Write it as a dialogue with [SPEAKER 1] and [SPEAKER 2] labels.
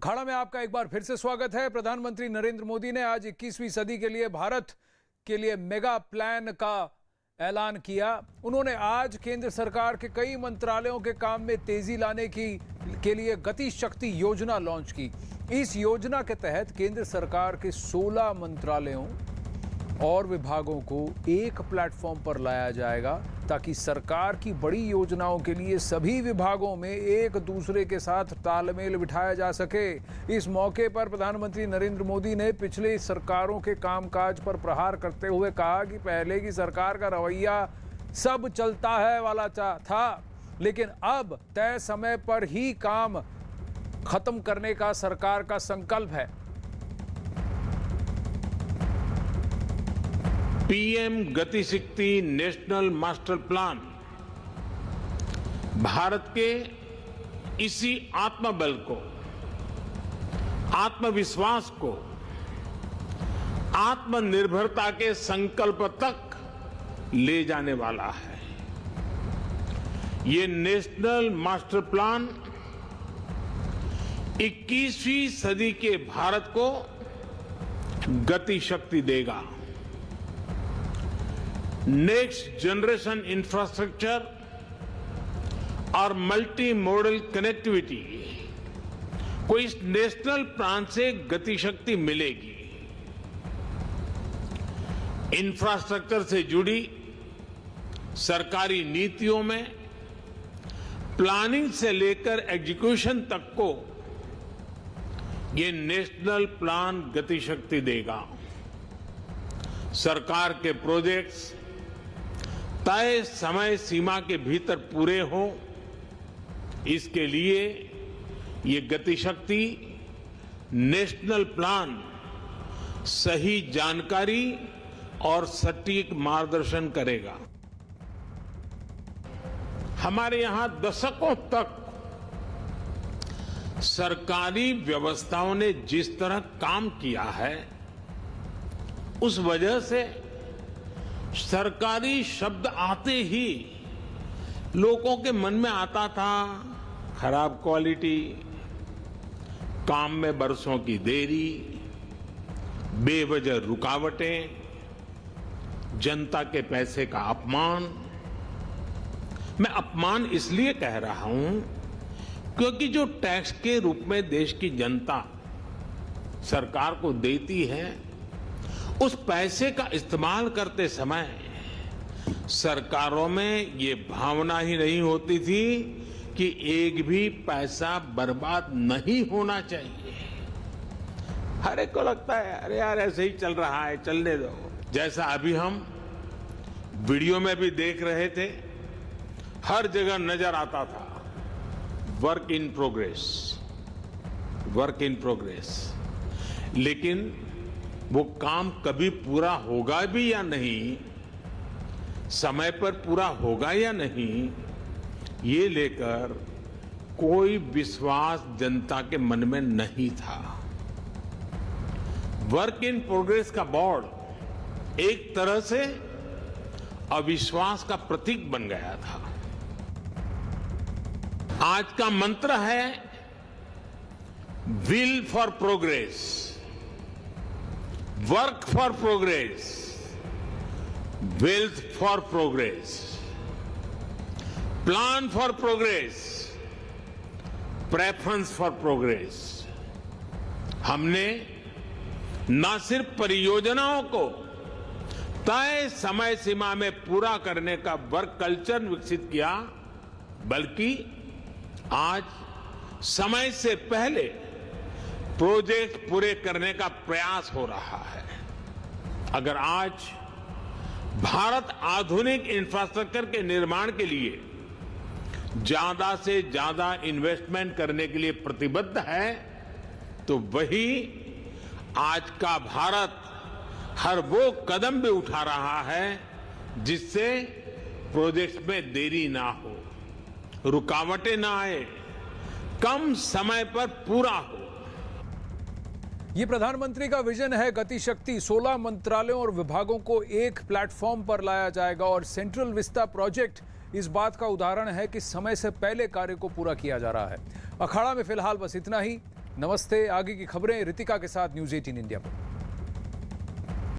[SPEAKER 1] अखाड़ा में आपका एक बार फिर से स्वागत है। प्रधानमंत्री नरेंद्र मोदी ने आज 21वीं सदी के लिए भारत के लिए मेगा प्लान का ऐलान किया। उन्होंने आज केंद्र सरकार के कई मंत्रालयों के काम में तेजी लाने के लिए गति शक्ति योजना लॉन्च की। इस योजना के तहत केंद्र सरकार के 16 मंत्रालयों और विभागों को एक प्लेटफॉर्म पर लाया जाएगा ताकि सरकार की बड़ी योजनाओं के लिए सभी विभागों में एक दूसरे के साथ तालमेल बिठाया जा सके। इस मौके पर प्रधानमंत्री नरेंद्र मोदी ने पिछले सरकारों के कामकाज पर प्रहार करते हुए कहा कि पहले की सरकार का रवैया सब चलता है वाला था, लेकिन अब तय समय पर ही काम खत्म करने का सरकार का संकल्प है।
[SPEAKER 2] पीएम गति शक्ति नेशनल मास्टर प्लान भारत के इसी आत्मबल को, आत्मविश्वास को, आत्मनिर्भरता के संकल्प तक ले जाने वाला है। ये नेशनल मास्टर प्लान 21वीं सदी के भारत को गति शक्ति देगा। नेक्स्ट जनरेशन इंफ्रास्ट्रक्चर और मल्टी मॉडल कनेक्टिविटी को इस नेशनल प्लान से गति शक्ति मिलेगी। इंफ्रास्ट्रक्चर से जुड़ी सरकारी नीतियों में प्लानिंग से लेकर एग्जीक्यूशन तक को ये नेशनल प्लान गति शक्ति देगा। सरकार के प्रोजेक्ट्स तय समय सीमा के भीतर पूरे हों, इसके लिए ये गति शक्ति नेशनल प्लान सही जानकारी और सटीक मार्गदर्शन करेगा। हमारे यहां दशकों तक सरकारी व्यवस्थाओं ने जिस तरह काम किया है, उस वजह से सरकारी शब्द आते ही लोगों के मन में आता था खराब क्वालिटी, काम में बरसों की देरी, बेवजह रुकावटें, जनता के पैसे का अपमान। मैं अपमान इसलिए कह रहा हूं क्योंकि जो टैक्स के रूप में देश की जनता सरकार को देती है, उस पैसे का इस्तेमाल करते समय सरकारों में ये भावना ही नहीं होती थी कि एक भी पैसा बर्बाद नहीं होना चाहिए। हर एक को लगता है अरे यार ऐसे ही चल रहा है, चलने दो। जैसा अभी हम वीडियो में भी देख रहे थे, हर जगह नजर आता था work in progress, work in progress. लेकिन वो काम कभी पूरा होगा भी या नहीं, समय पर पूरा होगा या नहीं, ये लेकर कोई विश्वास जनता के मन में नहीं था। वर्क इन प्रोग्रेस का बोर्ड एक तरह से अविश्वास का प्रतीक बन गया था। आज का मंत्र है will for progress, work for progress, wealth for progress, plan for progress, preference for progress. हमने न सिर्फ परियोजनाओं को तय समय सीमा में पूरा करने का वर्क कल्चर विकसित किया, बल्कि आज समय से पहले प्रोजेक्ट पूरे करने का प्रयास हो रहा है। अगर आज भारत आधुनिक इंफ्रास्ट्रक्चर के निर्माण के लिए ज्यादा से ज्यादा इन्वेस्टमेंट करने के लिए प्रतिबद्ध है, तो वही आज का भारत हर वो कदम भी उठा रहा है जिससे प्रोजेक्ट में देरी ना हो, रुकावटें ना आए, कम समय पर पूरा हो।
[SPEAKER 1] ये प्रधानमंत्री का विजन है गति शक्ति। 16 मंत्रालयों और विभागों को एक प्लेटफॉर्म पर लाया जाएगा और सेंट्रल विस्ता प्रोजेक्ट इस बात का उदाहरण है कि समय से पहले कार्य को पूरा किया जा रहा है। अखाड़ा में फिलहाल बस इतना ही। नमस्ते। आगे की खबरें रितिका के साथ न्यूज़ 18 इंडिया पर।